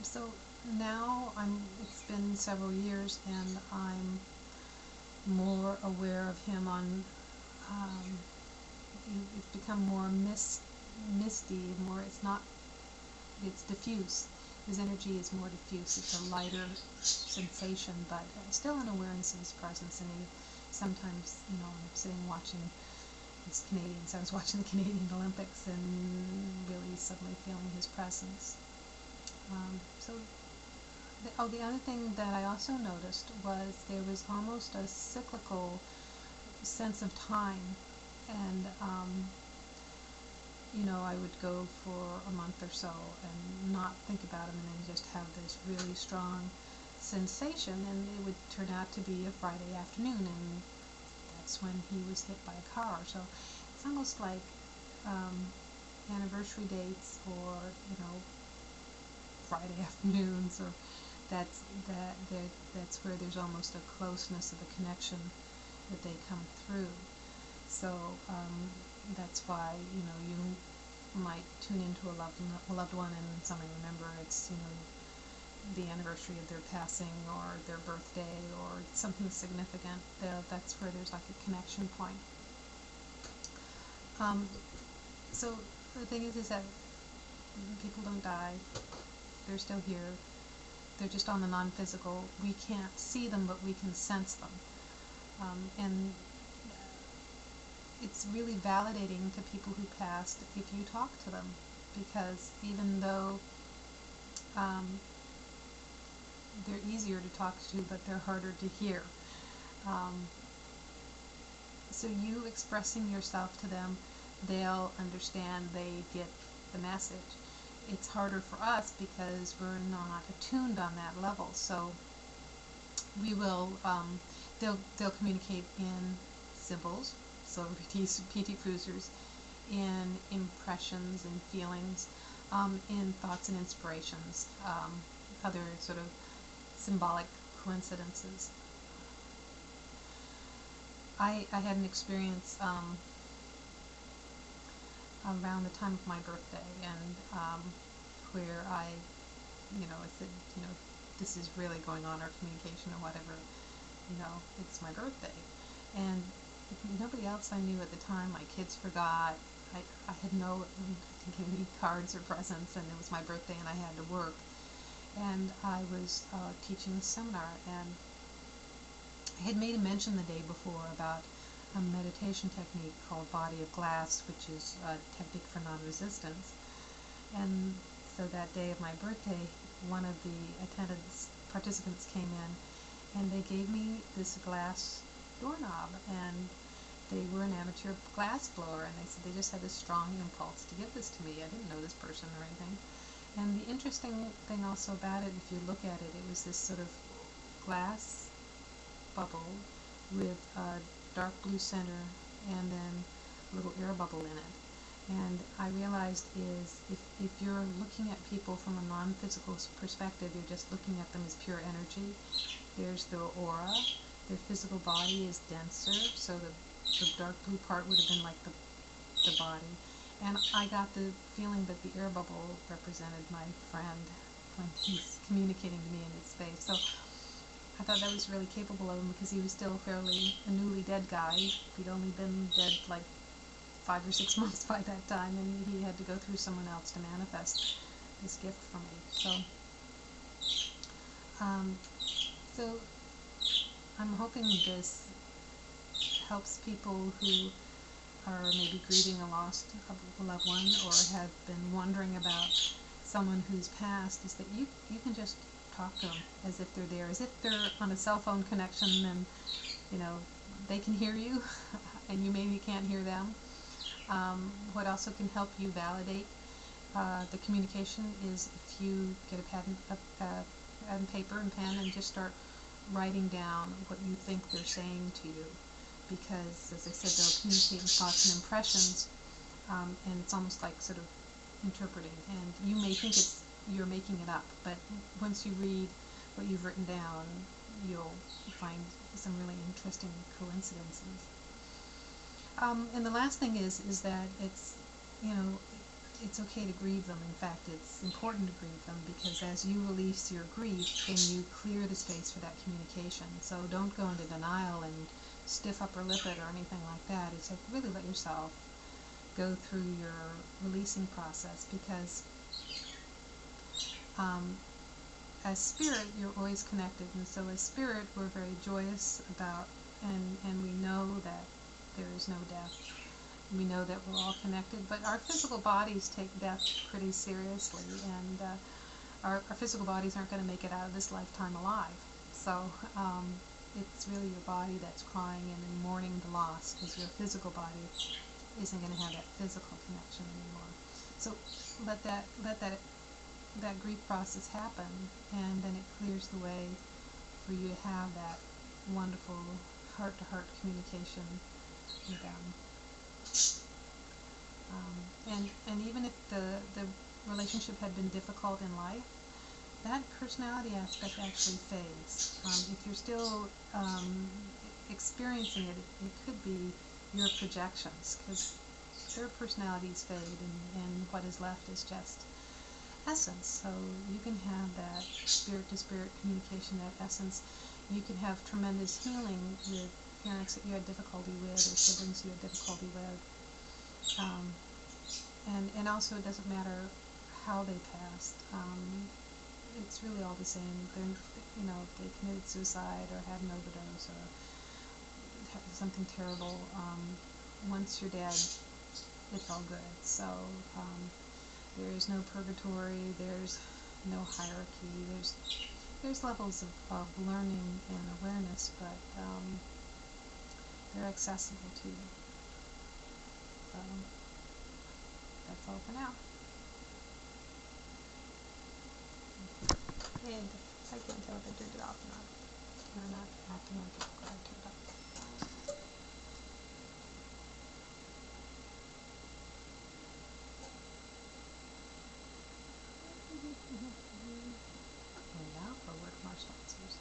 So now it's been several years, and I'm more aware of him on, um, it's become more misty, more, it's diffuse. His energy is more diffuse. It's a lighter sensation, but still an awareness of his presence. And sometimes, I'm sitting watching, it's Canadian, so I was watching the Canadian Olympics and really suddenly feeling his presence. The other thing that I also noticed was there was almost a cyclical sense of time, and I would go for a month or so and not think about him, and then just have this really strong sensation, and it would turn out to be a Friday afternoon, and that's when he was hit by a car. So it's almost like anniversary dates, or Friday afternoons, or that's where there's almost a closeness of a connection that they come through. So that's why you might tune into a loved one and suddenly remember it's the anniversary of their passing or their birthday or something significant. That's where there's like a connection point. So the thing is that people don't die. They're still here. They're just on the non-physical. We can't see them, but we can sense them. And it's really validating to people who passed if you talk to them, because even though they're easier to talk to, but they're harder to hear. So you expressing yourself to them, they'll understand, they get the message. It's harder for us because we're not attuned on that level. So we will, they'll communicate in symbols, so PT Cruisers, in impressions and feelings, in thoughts and inspirations, other sort of symbolic coincidences. I had an experience around the time of my birthday, and where I said, this is really going on, our communication or whatever, it's my birthday. And nobody else I knew at the time, my kids forgot, I had no, I didn't get any cards or presents, and it was my birthday and I had to work. And I was teaching a seminar, and I had made a mention the day before about a meditation technique called Body of Glass, which is a technique for non-resistance. And so that day of my birthday, one of the participants came in, and they gave me this glass doorknob, and they were an amateur glass blower, and they said they just had this strong impulse to give this to me. I didn't know this person or anything. And the interesting thing also about it, if you look at it, it was this sort of glass bubble with a dark blue center and then a little air bubble in it. And I realized is if you're looking at people from a non-physical perspective, you're just looking at them as pure energy. There's their aura. Their physical body is denser, so the dark blue part would have been like the body. And I got the feeling that the air bubble represented my friend when he's communicating to me in his space. So I thought that was really capable of him, because he was still fairly a newly dead guy. He'd only been dead like 5 or 6 months by that time, and he had to go through someone else to manifest this gift for me. So I'm hoping this helps people who are maybe grieving a lost loved one, or have been wondering about someone who's passed, is that you can just talk to them as if they're there, as if they're on a cell phone connection, and they can hear you and you maybe can't hear them. What also can help you validate the communication is if you get a pad and paper and pen and just start writing down what you think they're saying to you, because as I said, they'll communicate in thoughts and impressions, and it's almost like sort of interpreting, and you may think you're making it up, but once you read what you've written down, you'll find some really interesting coincidences. And the last thing is that it's, it's okay to grieve them. In fact, it's important to grieve them, because as you release your grief, then you clear the space for that communication. So don't go into denial and stiff upper lip it or anything like that. It's like, really let yourself go through your releasing process, because as spirit, you're always connected, and so as spirit, we're very joyous about, and we know that there is no death. We know that we're all connected, but our physical bodies take death pretty seriously, and our physical bodies aren't going to make it out of this lifetime alive. So it's really your body that's crying and mourning the loss, because your physical body isn't going to have that physical connection anymore. So let that grief process happen, and then it clears the way for you to have that wonderful heart-to-heart communication with them. And even if the relationship had been difficult in life, that personality aspect actually fades. If you're still experiencing it, it could be your projections, because their personalities fade, and what is left is just essence. So you can have that spirit-to-spirit communication, that essence. You can have tremendous healing with parents that you had difficulty with, or siblings you had difficulty with. And also, it doesn't matter how they passed. It's really all the same. They're, if they committed suicide or had an overdose or had something terrible, once you're dead, it's all good. So there's no purgatory, there's no hierarchy, there's levels of learning and awareness, but they're accessible to you. So that's all for now. And I can't tell if I turned it off or not acting like it. Glad I turned it off. And now for a word from our sponsors.